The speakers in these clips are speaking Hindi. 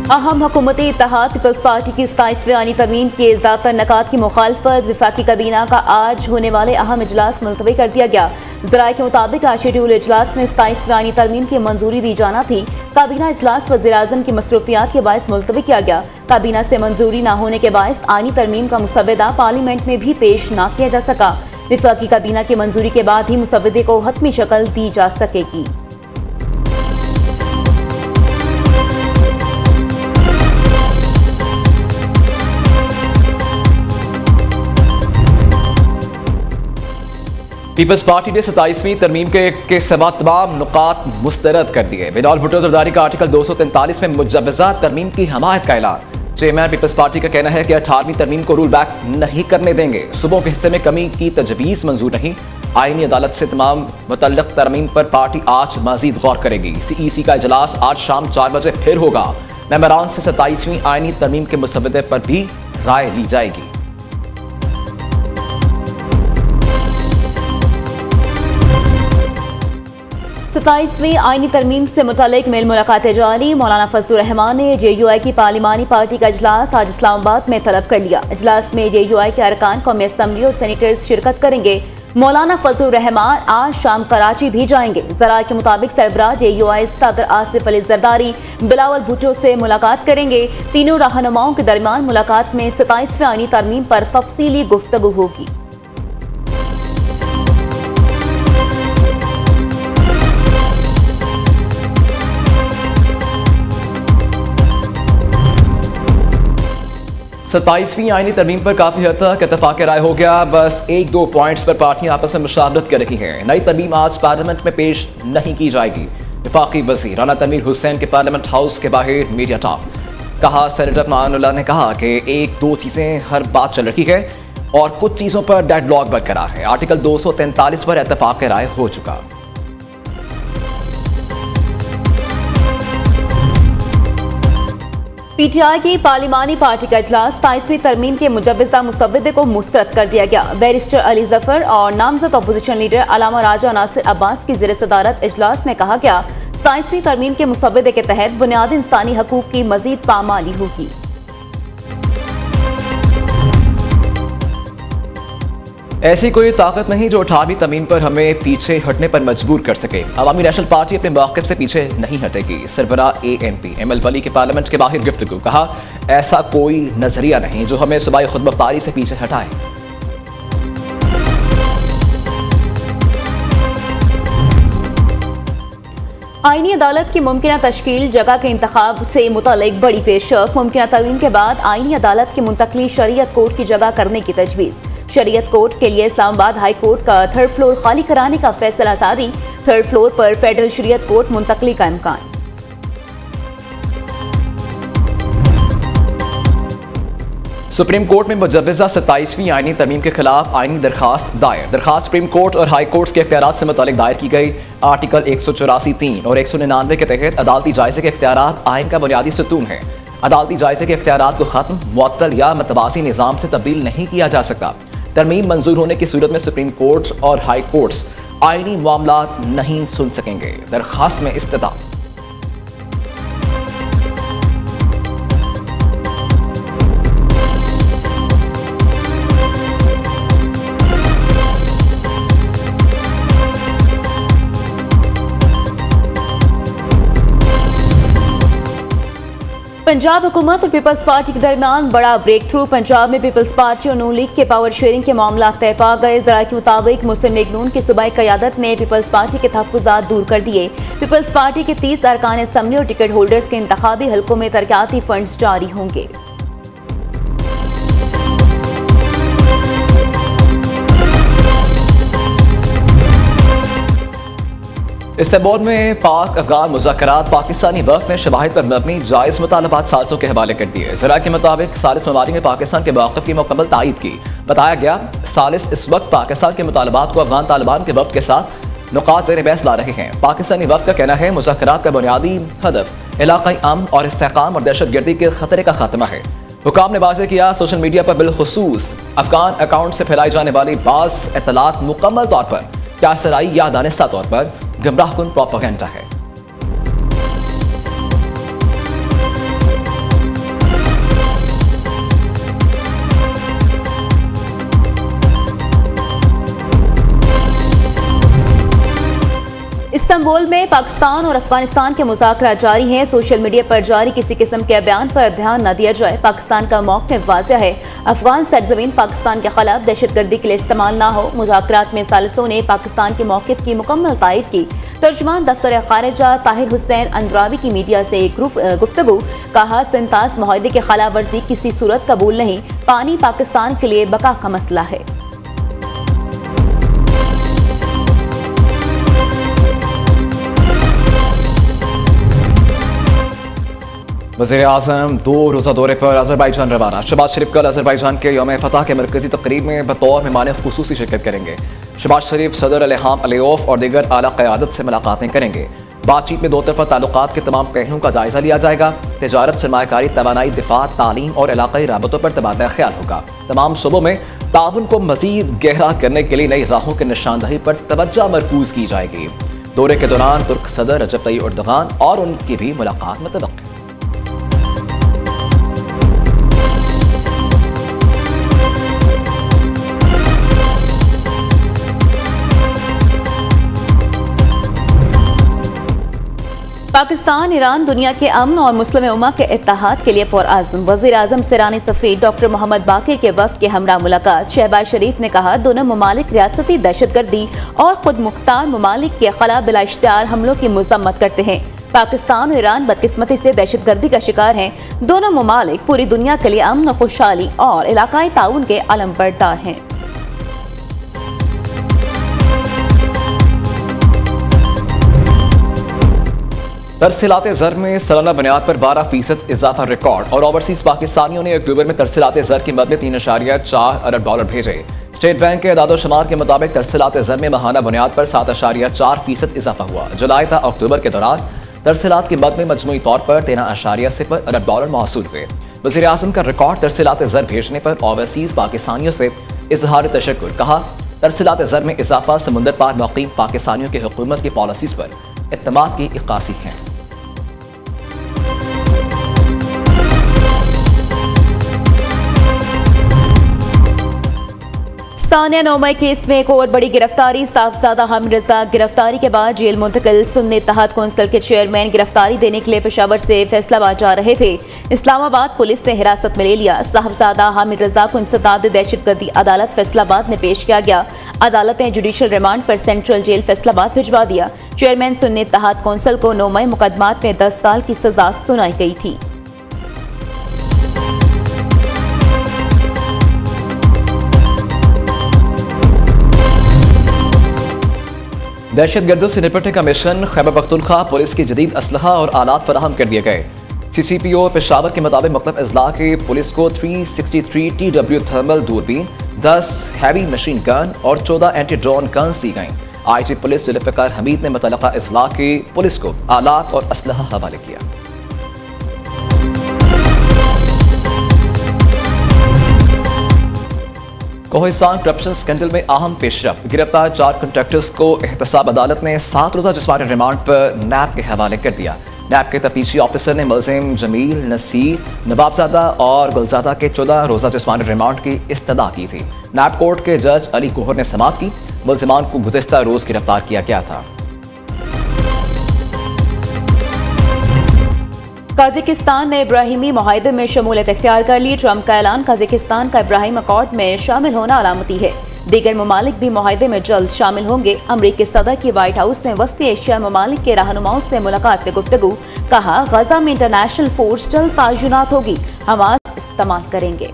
अहम हुकूमती इत्तेहाद पीपल्स पार्टी की 27वीं आईनी तरमीम के ज़्यादातर नकात की मुखालफत वफाकी काबीना का आज होने वाले अहम इजलास मुलतवी कर दिया गया। ज़राए के मुताबिक आज शेड्यूल इजलास में 27वीं आईनी तरमीम की मंजूरी दी जाना थी। काबीना इजलास वज़ीर-ए-आज़म की मसरूफियात के बायस मुलतवी किया गया। काबीना से मंजूरी न होने के बायस आईनी तरमीम का मुसवदा पार्लियामेंट में भी पेश न किया जा सका। वफाकी काबीना की मंजूरी के बाद ही मुसवदे को हतमी शक्ल दी जा सकेगी। पीपल्स पार्टी ने 27वीं तरमीम के सवा तमाम नुकात मुस्तरद कर दिए। बिलावल भुट्टो ज़रदारी का आर्टिकल 243 में मुजव्वज़ा तरमीम की हमायत का ऐलान। चेयरमैन पीपल्स पार्टी का कहना है कि 18वीं तरमीम को रूल बैक नहीं करने देंगे। सूबों के हिस्से में कमी की तजवीज़ मंजूर नहीं। आईनी अदालत से तमाम मुतल्लक तरमीम पर पार्टी आज मज़ीद गौर करेगी। CEC का इजलास आज शाम 4 बजे फिर होगा। मेंबरान से 27वीं आईनी तरमीम के मुसवदे पर भी राय ली जाएगी। 27वीं आईनी तरमीम से मुतालिक मेल मुलाकातें जारी। मौलाना फजलुर रहमान ने JUI की पार्लिमानी पार्टी का इजलास आज इस्लामाबाद में तलब कर लिया। इजलास में JUI के अरकान कौमी असम्बली और सेनेटर्स शिरकत करेंगे। मौलाना फजलुर रहमान आज शाम कराची भी जाएंगे। ज़राए के मुताबिक सरबराह JUI सदर आसिफ अली ज़रदारी बिलावल भुट्टो से मुलाकात करेंगे। तीनों रहनुमाओं के दरमियान मुलाकात में 27वीं आईनी तरमीम पर तफसीली गुफ्तगू होगी। सत्ताईसवीं आईनी तरमीम पर काफी हद तक इत्तेफाक राय हो गया। बस 1-2 पॉइंट्स पर पार्टियां आपस में मुशावरत कर रही हैं। नई तरमीम आज पार्लियामेंट में पेश नहीं की जाएगी। वफाकी वज़ीर राना तनवीर हुसैन के पार्लियामेंट हाउस के बाहर मीडिया टॉक। कहा, सेनेटर मानुल्लाह ने कहा कि 1-2 चीजें हर बात चल रही है और कुछ चीजों पर डेडलॉक बरकरार है। आर्टिकल 243 पर इत्तेफाक राय हो चुका। PTI की पार्लिमानी पार्टी का इजलास 27वीं तरमीम के मुजव्वज़ा मुसवदे को मुस्तरद कर दिया गया। बैरिस्टर अली जफर और नामजद अपोजिशन लीडर अलामा राजा नासिर अब्बास की ज़ेर सदारत इजलास में कहा गया, 27वीं तरमीम के मुसवदे के तहत बुनियादी इंसानी हकूक की मजीद पामाली होगी। ऐसी कोई ताकत नहीं जो 18वीं तरमीम पर हमें पीछे हटने पर मजबूर कर सके। अवामी नेशनल पार्टी अपने मौक़िफ़ से पीछे नहीं हटेगी। सरबराह ANP ML वली के पार्लियामेंट के बाहर गुफ्तगू। कहा, ऐसा कोई नजरिया नहीं जो हमें सूबाई खुदमुख्तारी से पीछे हटाए। आईनी अदालत की मुमकिना तश्कील जगह के इंतखाब से मुतालिक बड़ी पेशरफ। मुमकिना तरमीम के बाद आईनी अदालत की मुंतकली शरीयत कोर्ट की जगह करने की तजवीज़। शरीयत कोर्ट के लिए इस्लामाबाद हाई कोर्ट का 3rd फ्लोर खाली कराने का फैसला सारी। 3rd फ्लोर पर फेडरल शरीयत कोर्ट मुंतकली का इम्कान। सुप्रीम कोर्ट में मुजव्वज़ा 27वीं आईनी तरमीम के खिलाफ आईनी दरखास्त दायर। दरखास्त सुप्रीम कोर्ट और हाई कोर्ट के इख्तियारात से मुतालिक दायर की गई। आर्टिकल 184(3) और 199 के तहत अदालती जायजे के इख्तियारात आइन का बुनियादी सतून है। अदालती जायजे के इख्तियारात को खत्म, मुअत्तल या मतवाज़ी निज़ाम से तब्दील नहीं किया जा सकता। तरमीम मंजूर होने की सूरत में सुप्रीम कोर्ट और हाई कोर्ट्स आईनी मामलात नहीं सुन सकेंगे। दरखास्त में इस्तिदा। पंजाब हुकूमत और पीपल्स पार्टी के दरमियान बड़ा ब्रेक थ्रू। पंजाब में पीपल्स पार्टी और नून लीग के पावर शेयरिंग के मामला तय पा गए। ज़राए के मुताबिक मुस्लिम लीग नून की सूबाई क़यादत ने पीपल्स पार्टी के तहफ़्फ़ुज़ात दूर कर दिए। पीपल्स पार्टी के 30 अरकान असम्बली और टिकट होल्डर्स के इंतखाबी हल्कों में तरक्याती फंड्स जारी होंगे। इस्तांबुल में पाक अफगान मुज़ाकरात पाकिस्तानी वक्त ने शवाहिद पर मबनी जायज़ मुतालबात सालिसों के हवाले कर दिए। ज़राए के मुताबिक सालिस ममालिक ने पाकिस्तान के मौक़िफ़ की मुकम्मल तायीद की। बताया गया, सालिस इस वक्त पाकिस्तान के मुतालबात को अफगान तालिबान के वक्त के साथ नुकात ज़ेर बहस ला रहे हैं। पाकिस्तानी वक्त का कहना है, मुज़ाकरात का बुनियादी हदफ इलाक़ाई अमन और इस्तेहकाम और दहशत गर्दी के खतरे का खात्मा है। हुकाम ने वाज़ेह किया, सोशल मीडिया पर बिलखुसूस अफगान अकाउंट से फैलाई जाने वाली बाज़ इत्तलात मुकम्मल तौर पर क्या सराई या दानिस्ता तौर पर गुमराहकुन प्रोपेगेंडा है। इस्तांबुल में पाकिस्तान और अफगानिस्तान के मुज़ाकरात जारी हैं। सोशल मीडिया पर जारी किसी किस्म के बयान पर ध्यान न दिया जाए। पाकिस्तान का मौक़िफ़ वाज़ेह है, अफगान सरज़मीन पाकिस्तान के खिलाफ दहशतगर्दी के लिए इस्तेमाल ना हो। मुज़ाकरात में सालिसों ने पाकिस्तान के मौक़िफ़ की मुकम्मल तायद की। तर्जुमान दफ्तर ख़ारिजा ताहिर हुसैन अंद्रावी की मीडिया से एक गुफ्तगू कहा, सिंतास मुआहदे की खिलाफ वर्जी किसी सूरत कबूल नहीं। पानी पाकिस्तान के लिए बका का मसला है। वज़ीर-ए-आज़म 2 रोज़ा दौरे पर अज़रबैजान रवाना। शहबाज शरीफ कल अज़रबैजान के यौम फतह के मरकजी तकरीब में बतौर मेहमान खुसूसी शिरकत करेंगे। शहबाज शरीफ सदर इल्हाम अलीयेव और दीगर आला क़यादत से मुलाकातें करेंगे। बातचीत में दो तरफ़ा ताल्लुकात के तमाम पहलुओं का जायज़ा लिया जाएगा। तिजारत, सरमायाकारी, तवानाई, दिफा, तालीम और इलाक़ाई राबतों पर तबादला ख्याल होगा। तमाम शोबों में ताउन को मज़ीद गहरा करने के लिए नई राहों की निशानदही पर तवज्जो मरकूज़ की जाएगी। दौरे के दौरान तुर्क सदर रजब तय्यिब एर्दोगान और उनकी भी मुलाकात मुतवक्किल। पाकिस्तान ईरान दुनिया के अमन और मुस्लिम उम्मा के इत्तेहाद के लिए पुरअज़्म। वज़ीर-ए-आज़म सिरानी सफ़ीर डॉक्टर मोहम्मद बाक़िर के वफ़द के हमरा मुलाकात। शहबाज शरीफ ने कहा, दोनों ममालिक रियासती दहशतगर्दी और खुद मुख्तार ममालिक के खिलाफ बिला इश्तियार हमलों की मज़म्मत करते हैं। पाकिस्तान और ईरान बदकिस्मती से दहशतगर्दी का शिकार हैं। दोनों ममालिक पूरी दुनिया के लिए अमन, खुशहाली और इलाकाई ताउन के अलमबरदार हैं। तरसीलात ज़र में सालाना बुनियाद पर 12% इजाफा रिकॉर्ड। और ओवरसीज पाकिस्तानियों ने अक्टूबर में तरसीलात ज़र की मद में $3.4 अरब भेजे। स्टेट बैंक के अदाद-ओ-शुमार के मुताबिक तरसीलात ज़र में माहाना बुनियाद पर 7.4% इजाफा हुआ। जुलाई था अक्टूबर के दौरान तरसीलात की मद में मजमूई तौर पर $13.0 अरब मौसूल हुए। वज़ीर-ए-आज़म का रिकॉर्ड तरसीलात ज़र भेजने पर ओवरसीज पाकिस्तानियों से इजहार तशक्कुर। कहा, तरसीलात ज़र में इजाफा समुंदर पार मुक़ीम पाकिस्तानियों की हुकूमत की पॉलिसीज़ पर इत्तमाद की इक्कासी है। सानिया नोमई केस में एक और बड़ी गिरफ्तारी। साहबजादा हामिद रज़ाक गिरफ्तारी के बाद जेल मुंतकिल। सुन्नी इत्तेहाद कौंसिल के चेयरमैन गिरफ्तारी देने के लिए पेशावर से फैसलाबाद जा रहे थे। इस्लामाबाद पुलिस ने हिरासत में ले लिया। साहबजादा हामिद रज़ाक को इंसदाद दहशतगर्दी अदालत फैसलाबाद में पेश किया गया। अदालत ने जुडिशल रिमांड पर सेंट्रल जेल फैसलाबाद भिजवा दिया। चेयरमैन सुन्नी इत्तेहाद कौंसिल को नोमई मुकदमात में 10 साल की सजा सुनाई गई थी। दहशतगर्दों से निपटने का मिशन खैबर पख्तूनख्वा पुलिस की जदीद असलहा और आलात फराहम कर दिए गए। CCPO पेशावर के मुताबिक मतलब अजला के पुलिस को 363 TW थर्मल दूरबीन, 10 हैवी मशीन गन और 14 एंटी ड्रोन गन्स दी गई। IG पुलिस जुल्फ़िकार हमीद ने मुतल्लिक़ा अजला के पुलिस को आलात और असलहा हवाले किया। कोहिस्तान करप्शन स्कैंडल में अहम पेशरफ। गिरफ्तार 4 कॉन्ट्रैक्टर्स को एहतसाब अदालत ने 7 रोज़ा जिस्मानी रिमांड पर नैब के हवाले कर दिया। नैब के तफ्तीशी ऑफिसर ने मुलजिम जमील, नसीर, नवाबजादा और गुलजादा के 14 रोज़ा जिस्मानी रिमांड की इस्तदा की थी। नैब कोर्ट के जज अली गोहर ने समाअत की। मुलजिमान को गुज़िश्ता रोज़ गिरफ्तार किया गया था। कजाकिस्तान ने इब्राहिमी मुआहदे में शमूलियत इख्तियार कर ली। ट्रंप का ऐलान कजाकिस्तान का इब्राहिम अकॉर्ड में शामिल होना अलामती है। दीगर ममालिक भी मुआहदे में जल्द शामिल होंगे। अमरीकी सदर की व्हाइट हाउस में वस्ती एशिया ममालिक के रहनुमाओं से मुलाकात में गुफ्तगू। कहा, गजा में इंटरनेशनल फोर्स जल्द तायुनात होगी, हमास इस्तेमाल करेंगे।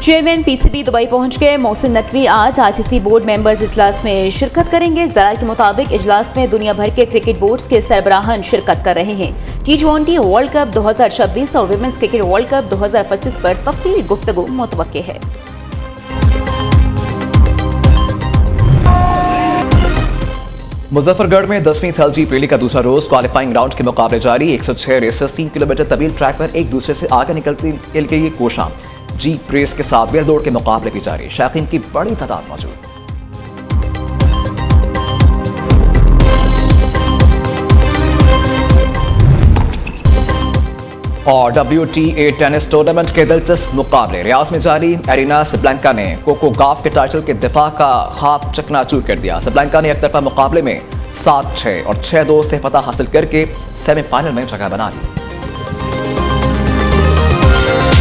चेयरमैन PCB दुबई पहुंच गए। मोहसिन नकवी आज ICC बोर्ड मेंबर्स इजलास में शिरकत करेंगे। ज़राए के मुताबिक इजलास में दुनिया भर के क्रिकेट बोर्ड्स के सरबराहान शिरकत कर रहे हैं। T20 वर्ल्ड कप 2026 और विमेंस क्रिकेट वर्ल्ड कप 2025 पर तफसीली गुफ्तगू मुतवक्के है। मुजफ्फरगढ़ में 10वीं थलजी पीढ़ी का दूसरा रोज क्वालिफाइंग राउंड के मुकाबले जारी। 106 रेसर्स 3 किलोमीटर तवील ट्रैक पर एक दूसरे से आगे निकलते के लिए कोशां जीप रेस के साथ बैल दौड़ के मुकाबले की जारी। शायकीन की बड़ी तादाद मौजूद। और WTA टेनिस टूर्नामेंट के दिलचस्प मुकाबले रियाज में जारी। एरिना सबलैंका ने कोको गॉफ के टाइटल के दिफा का ख्वाब चकनाचूर कर दिया। सबलैंका ने एक तरफा मुकाबले में 7-6 और 6-2 से फतह हासिल करके सेमीफाइनल में जगह बना ली।